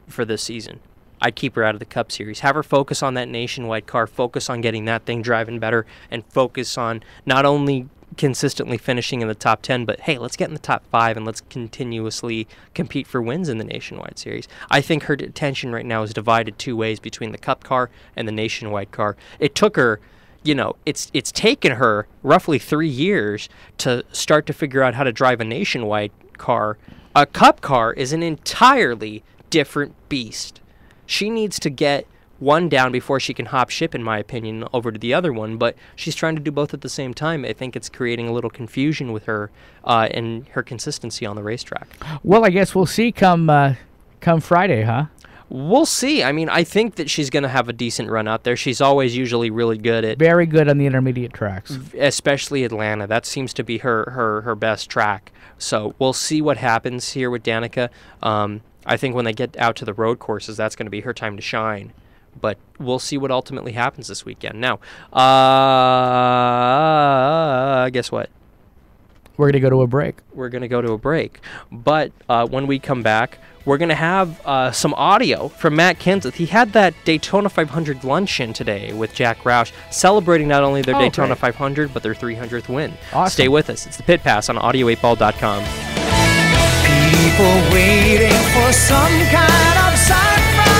for this season. I'd keep her out of the Cup Series. Have her focus on that Nationwide car, focus on getting that thing driving better, and focus on not only consistently finishing in the top 10, but hey, let's get in the top 5 and let's continuously compete for wins in the Nationwide Series. I think her attention right now is divided two ways between the Cup car and the Nationwide car. It took her, it's taken her roughly 3 years to start to figure out how to drive a Nationwide car. A Cup car is an entirely different beast. She needs to get one down before she can hop ship, in my opinion, over to the other one, but she's trying to do both at the same time. I think it's creating a little confusion with her and her consistency on the racetrack. Well, I guess we'll see come Friday, huh? We'll see. I mean, I think that she's going to have a decent run out there. She's always usually really good at... Very good on the intermediate tracks. Especially Atlanta. That seems to be her best track. So we'll see what happens here with Danica. I think when they get out to the road courses, that's going to be her time to shine. But we'll see what ultimately happens this weekend. Now, guess what? We're going to go to a break. We're going to go to a break. But when we come back, we're going to have some audio from Matt Kenseth. He had that Daytona 500 luncheon today with Jack Roush, celebrating not only their Daytona 500, but their 300th win. Awesome. Stay with us. It's the Pit Pass on audio8ball.com. People waiting for some kind of sign from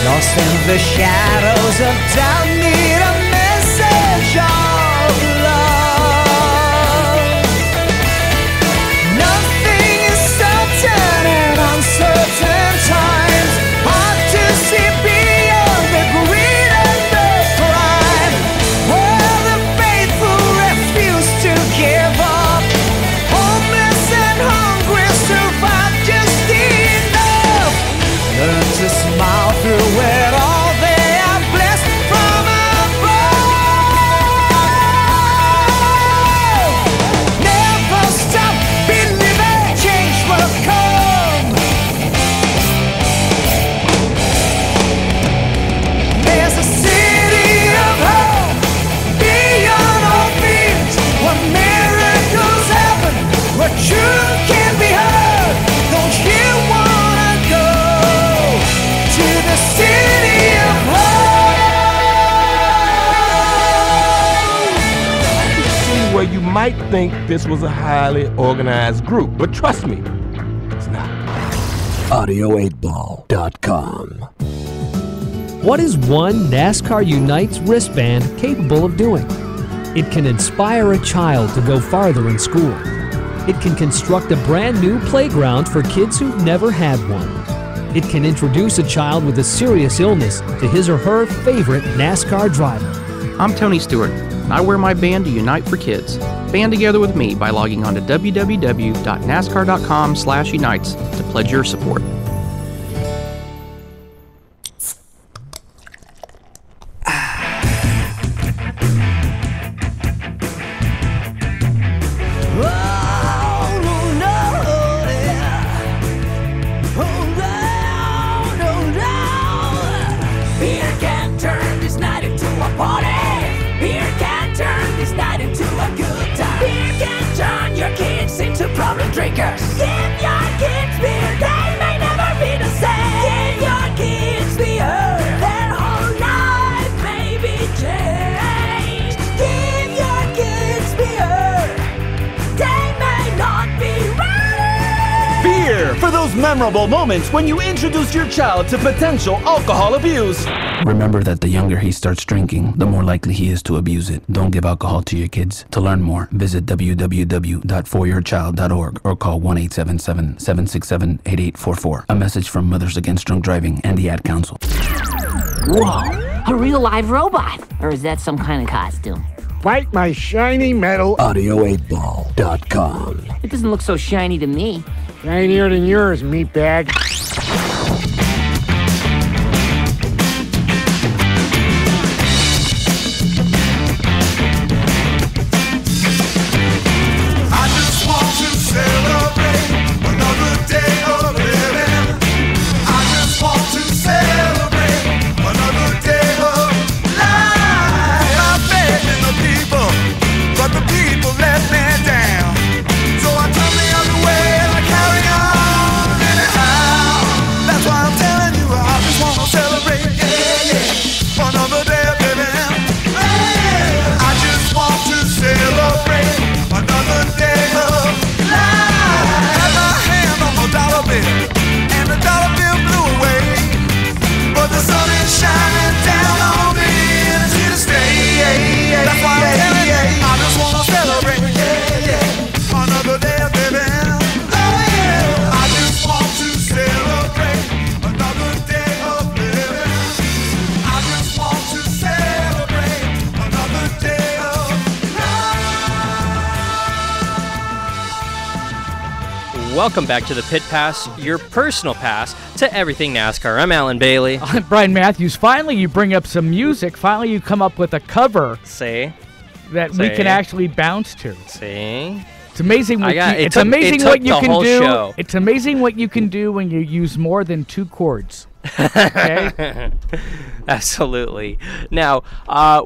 lost in the shadows of doubt, need a message of love. Nothing is certain in uncertain times. Hard to see beyond the greed and the crime, where the faithful refuse to give up. Homeless and hungry survive just enough. Learn to smile through it all, they are blessed from above. Never stop believing change will come. There's a city of hope beyond all fears, where miracles happen, where truth can be heard. Don't you wanna go to the city of hope? Where you might think this was a highly organized group, but trust me, it's not. audio8ball.com. What is one NASCAR Unites wristband capable of doing? It can inspire a child to go farther in school. It can construct a brand new playground for kids who've never had one. It can introduce a child with a serious illness to his or her favorite NASCAR driver. I'm Tony Stewart, and I wear my band to Unite for Kids. Band together with me by logging on to www.nascar.com/unites to pledge your support. Beer can turn this night into a party. Beer can turn this night into a good time. Beer can turn your kids into problem drinkers. Give your kids beer, they may never prepare for those memorable moments when you introduce your child to potential alcohol abuse. Remember that the younger he starts drinking, the more likely he is to abuse it. Don't give alcohol to your kids. To learn more, visit www.foryourchild.org or call 1-877-767-8844. A message from Mothers Against Drunk Driving and the Ad Council. Whoa, a real live robot. Or is that some kind of costume? Bite my shiny metal. Audio8ball.com. It doesn't look so shiny to me. Shinier than yours, meatbag. I just want to celebrate another day of living. I just want to celebrate another day of life. I'm begging the people, but the people let me down. So I turn the other way and I carry on anyhow. That's why I'm telling you, I just want to celebrate, yeah, yeah, another day of living. I just want to celebrate another day of life. Had my hand on the dollar bill, and the dollar bill blew away. But the sun is shining down on me, and it's here to stay. That's why I'm telling you, I just want to celebrate, yeah, yeah, another day of living. I just want to celebrate another day of living. I just want to celebrate another day of Welcome back to the Pit Pass, your personal pass to everything NASCAR. I'm Alan Bailey. I'm Brian Matthews. Finally, you bring up some music. Finally, you come up with a cover that we can actually bounce to. See? It's amazing what It's amazing what you can do when you use more than 2 chords. Okay? Absolutely. Now,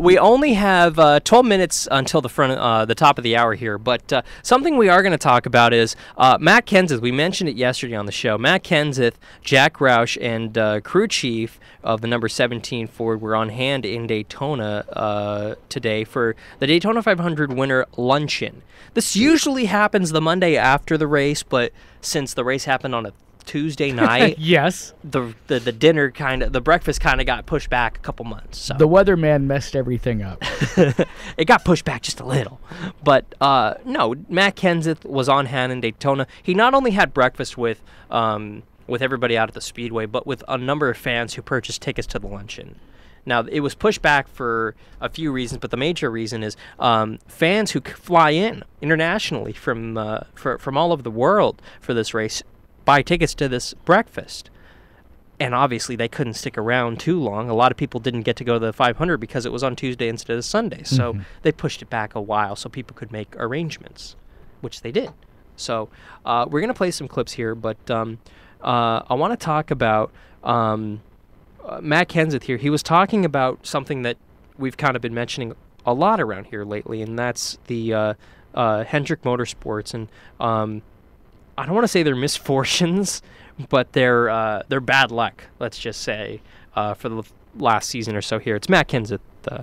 we only have 12 minutes until the top of the hour here, but something we are going to talk about is Matt Kenseth. We mentioned it yesterday on the show. Matt Kenseth, Jack Roush, and crew chief of the number 17 Ford were on hand in Daytona today for the Daytona 500 winter luncheon. This usually happens the Monday after the race, but since the race happened on a Tuesday night, yes, the dinner the breakfast kind of got pushed back a couple months. So. The weatherman messed everything up. It got pushed back just a little, but no, Matt Kenseth was on hand in Daytona. He not only had breakfast with everybody out at the speedway, but with a number of fans who purchased tickets to the luncheon. Now, it was pushed back for a few reasons, but the major reason is fans who fly in internationally from all over the world for this race buy tickets to this breakfast. And obviously, they couldn't stick around too long. A lot of people didn't get to go to the 500 because it was on Tuesday instead of Sunday. So they pushed it back a while so people could make arrangements, which they did. So we're going to play some clips here, but I want to talk about Matt Kenseth here. He was talking about something that we've kind of been mentioning a lot around here lately, and that's the Hendrick Motorsports. And I don't want to say they're misfortunes, but they're bad luck, let's just say, for the last season or so here. It's Matt Kenseth.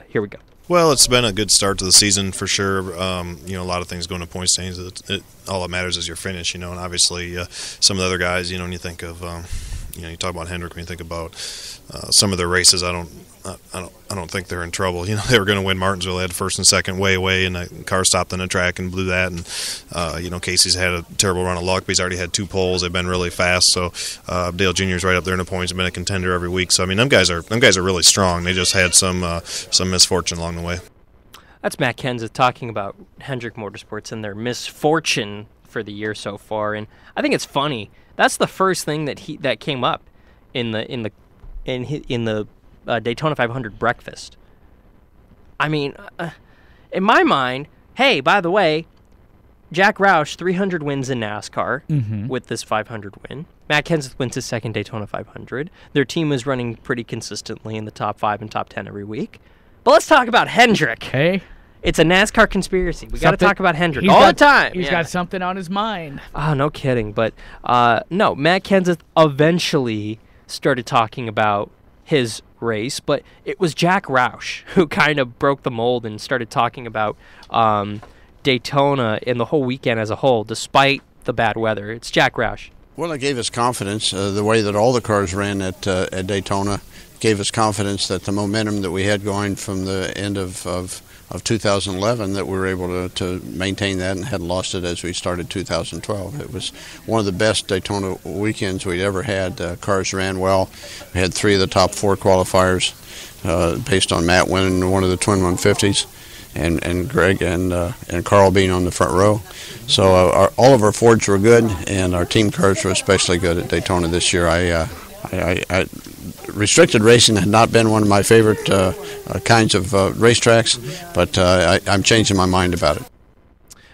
Here we go. Well, it's been a good start to the season for sure. A lot of things going to point standings. All that matters is your finish, and obviously some of the other guys, when you think of, you talk about Hendrick, when you think about some of their races, I don't think they're in trouble. They were going to win Martinsville. They had first and second way away, and the car stopped on the track and blew that. And Casey's had a terrible run of luck, but he's already had 2 poles. They've been really fast. So Dale Jr.'s right up there in the points. He's been a contender every week. So them guys are really strong. They just had some misfortune along the way. That's Matt Kenseth talking about Hendrick Motorsports and their misfortune for the year so far. And I think it's funny. That's the first thing that came up in the Daytona 500 breakfast. I mean, in my mind, hey, by the way, Jack Roush, 300 wins in NASCAR with this 500 win. Matt Kenseth wins his second Daytona 500. Their team is running pretty consistently in the top 5 and top 10 every week. But let's talk about Hendrick. Okay. It's a NASCAR conspiracy. We got to talk about Hendrick all the time. He's got something on his mind. Oh, no kidding. But no, Matt Kenseth eventually started talking about his race, but it was Jack Roush who kind of broke the mold and started talking about Daytona and the whole weekend as a whole, despite the bad weather. It's Jack Roush. Well, it gave us confidence. The way that all the cars ran at Daytona gave us confidence that the momentum that we had going from the end of 2011, that we were able to maintain that and hadn't lost it as we started 2012. It was one of the best Daytona weekends we'd ever had. Cars ran well. We had 3 of the top 4 qualifiers based on Matt winning one of the twin 150s. And Greg and Carl being on the front row. So all of our Fords were good, and our team cars were especially good at Daytona this year. Restricted racing had not been one of my favorite kinds of racetracks, but I'm changing my mind about it.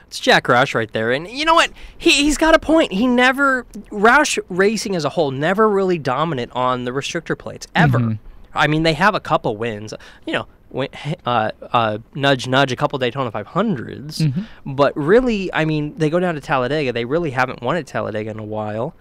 It's Jack Roush right there, and you know what? He's got a point. Roush Racing as a whole never really dominant on the restrictor plates, ever. Mm-hmm. I mean, they have a couple wins, nudge, nudge, a couple Daytona 500s, but really, I mean, they go down to Talladega. They really haven't won at Talladega in a while.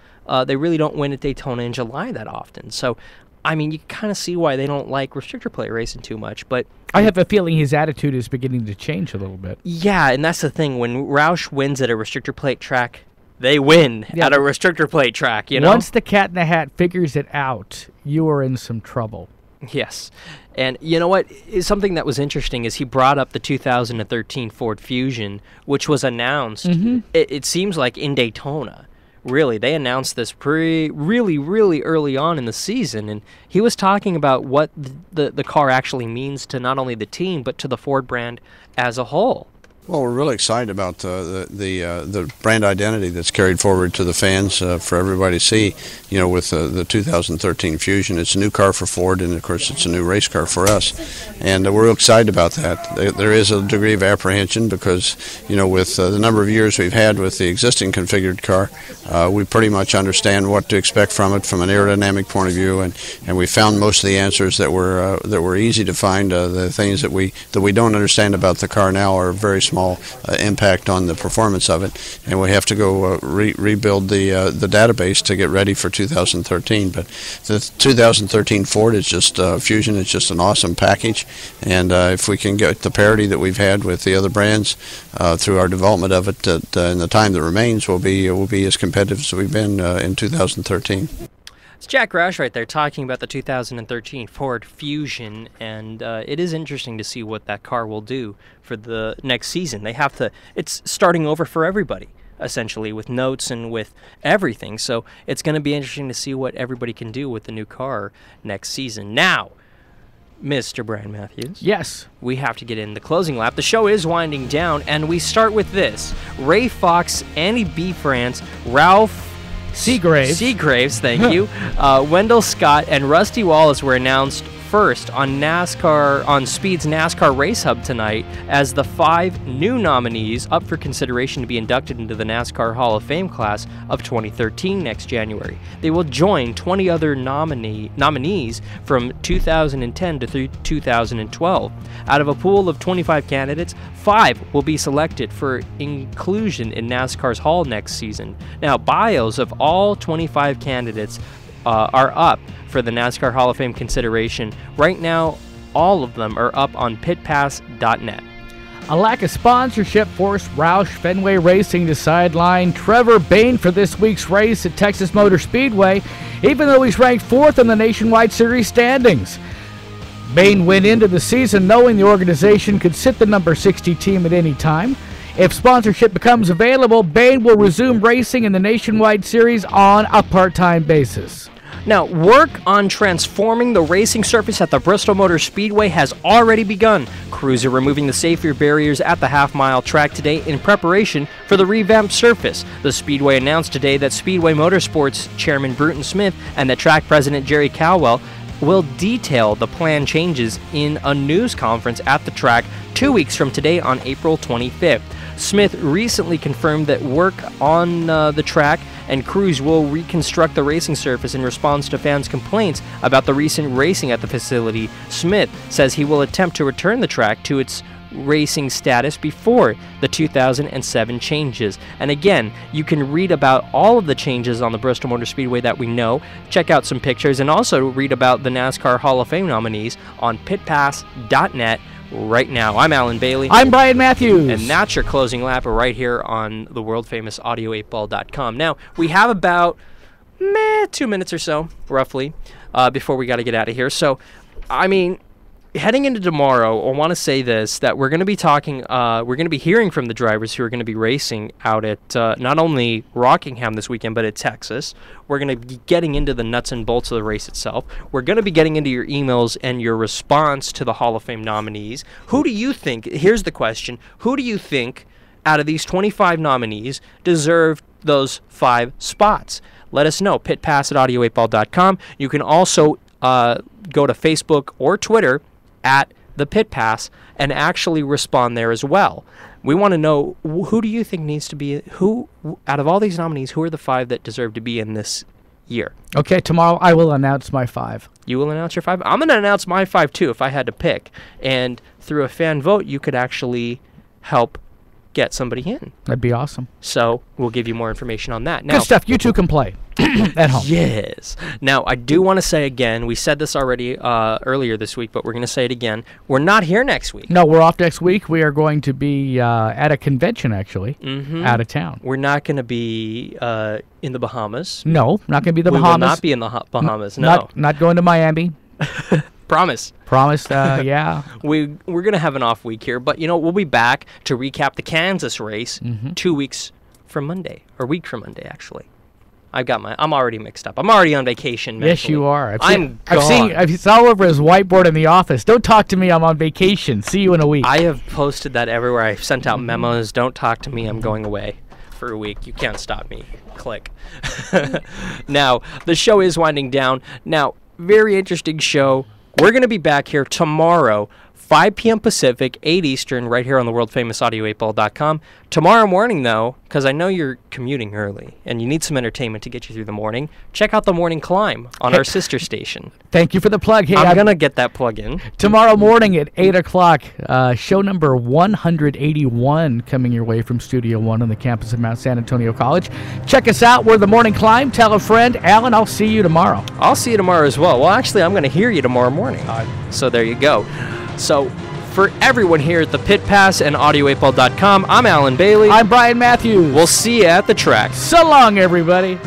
They really don't win at Daytona in July that often. So, I mean, you kind of see why they don't like restrictor plate racing too much. But I have a feeling his attitude is beginning to change a little bit. Yeah, and that's the thing. When Roush wins at a restrictor plate track, they win at a restrictor plate track, you know? Once the Cat in the Hat figures it out, you are in some trouble. Yes. And you know what? Something that was interesting is he brought up the 2013 Ford Fusion, which was announced, it seems like, in Daytona. Really, they announced this really early on in the season, and he was talking about what the car actually means to not only the team, but to the Ford brand as a whole. Well, we're really excited about the brand identity that's carried forward to the fans for everybody to see. You know, with the 2013 Fusion, it's a new car for Ford, and of course, it's a new race car for us, and we're real excited about that. There is a degree of apprehension because, you know, with the number of years we've had with the existing configured car, we pretty much understand what to expect from it from an aerodynamic point of view, and we found most of the answers that were easy to find. The things that we don't understand about the car now are very small impact on the performance of it, and we have to go rebuild the database to get ready for 2013. But the 2013 Ford is just Fusion is just an awesome package, and if we can get the parity that we've had with the other brands through our development of it, in the time that remains, we'll be as competitive as we've been in 2013. It's Jack Roush right there talking about the 2013 Ford Fusion, and it is interesting to see what that car will do for the next season. It's starting over for everybody, essentially, with notes and with everything, so it's going to be interesting to see what everybody can do with the new car next season. Now, Mr. Brian Matthews. Yes. We have to get in the closing lap. The show is winding down, and we start with this. Ray Fox, Andy B. France, Ralph Seagraves, thank you. Wendell Scott and Rusty Wallace were announced first on Speed's NASCAR Race Hub tonight as the 5 new nominees up for consideration to be inducted into the NASCAR Hall of Fame class of 2013 next January. They will join 20 other nominees from 2010 to 2012. Out of a pool of 25 candidates, 5 will be selected for inclusion in NASCAR's Hall next season. Now, bios of all 25 candidates are up for the NASCAR Hall of Fame consideration. Right now, all of them are up on pitpass.net. A lack of sponsorship forced Roush Fenway Racing to sideline Trevor Bayne for this week's race at Texas Motor Speedway, even though he's ranked 4th in the Nationwide Series standings. Bayne went into the season knowing the organization could sit the number 60 team at any time. If sponsorship becomes available, Bayne will resume racing in the Nationwide Series on a part-time basis. Now, work on transforming the racing surface at the Bristol Motor Speedway has already begun. Crews are removing the safety barriers at the half-mile track today in preparation for the revamped surface. The Speedway announced today that Speedway Motorsports Chairman Bruton Smith and the track president Jerry Caldwell will detail the planned changes in a news conference at the track 2 weeks from today on April 25th. Smith recently confirmed that work on the track and crews will reconstruct the racing surface in response to fans' complaints about the recent racing at the facility. Smith says he will attempt to return the track to its racing status before the 2007 changes. And again, you can read about all of the changes on the Bristol Motor Speedway that we know, check out some pictures, and also read about the NASCAR Hall of Fame nominees on pitpass.net right now. I'm Alan Bailey. I'm Brian Matthews. And that's your closing lap right here on the world-famous audio8ball.com. Now, we have about 2 minutes or so, roughly, before we got to get out of here. So, I mean, heading into tomorrow, I want to say this, that we're going to be talking, we're going to be hearing from the drivers who are going to be racing out at not only Rockingham this weekend, but at Texas. We're going to be getting into the nuts and bolts of the race itself. We're going to be getting into your emails and your response to the Hall of Fame nominees. Who do you think, here's the question, who do you think out of these 25 nominees deserve those 5 spots? Let us know, pitpass@audio8ball.com. You can also go to Facebook or Twitter at the Pit Pass and actually respond there as well. We want to know, who do you think needs to be, who out of all these nominees, who are the 5 that deserve to be in this year? Okay, tomorrow I will announce my 5. You will announce your 5? I'm going to announce my 5 too if I had to pick. And through a fan vote, you could actually help get somebody in. That'd be awesome. So we'll give you more information on that. Now, good stuff. You two can play at home. Yes. Now, I do want to say again, we said this already earlier this week, but we're going to say it again. We're not here next week. No, we're off next week. We are going to be at a convention, actually, out of town. We're not going to be in the Bahamas. No, not going to be the we Bahamas. We will not be in the Bahamas, no. Not going to Miami. Promise. Yeah. We're going to have an off week here, but, you know, we'll be back to recap the Kansas race 2 weeks from Monday, or a week from Monday, actually. I'm already mixed up. I'm already on vacation mentally. Yes, you are. It's all over his whiteboard in the office. Don't talk to me. I'm on vacation. See you in a week. I have posted that everywhere. I've sent out memos. Don't talk to me. I'm going away for a week. You can't stop me. Click. Now, the show is winding down. Now, very interesting show. We're going to be back here tomorrow, 5 p.m. Pacific, 8 Eastern, right here on the world-famous audio8ball.com. Tomorrow morning, though, because I know you're commuting early and you need some entertainment to get you through the morning, check out The Morning Climb on our sister station. Thank you for the plug. Hey, I'm going to get that plug in. Tomorrow morning at 8 o'clock, show number 181 coming your way from Studio One on the campus of Mount San Antonio College. Check us out. We're The Morning Climb. Tell a friend. Alan, I'll see you tomorrow. I'll see you tomorrow as well. Well, actually, I'm going to hear you tomorrow morning. So there you go. So for everyone here at the Pit Pass and audio8ball.com, I'm Alan Bailey. I'm Brian Matthews. We'll see you at the track. So long, everybody.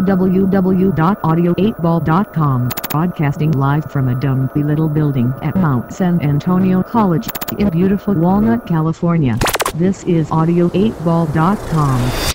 www.audio8ball.com, broadcasting live from a dumpy little building at Mount San Antonio College in beautiful Walnut, California. This is audio8ball.com.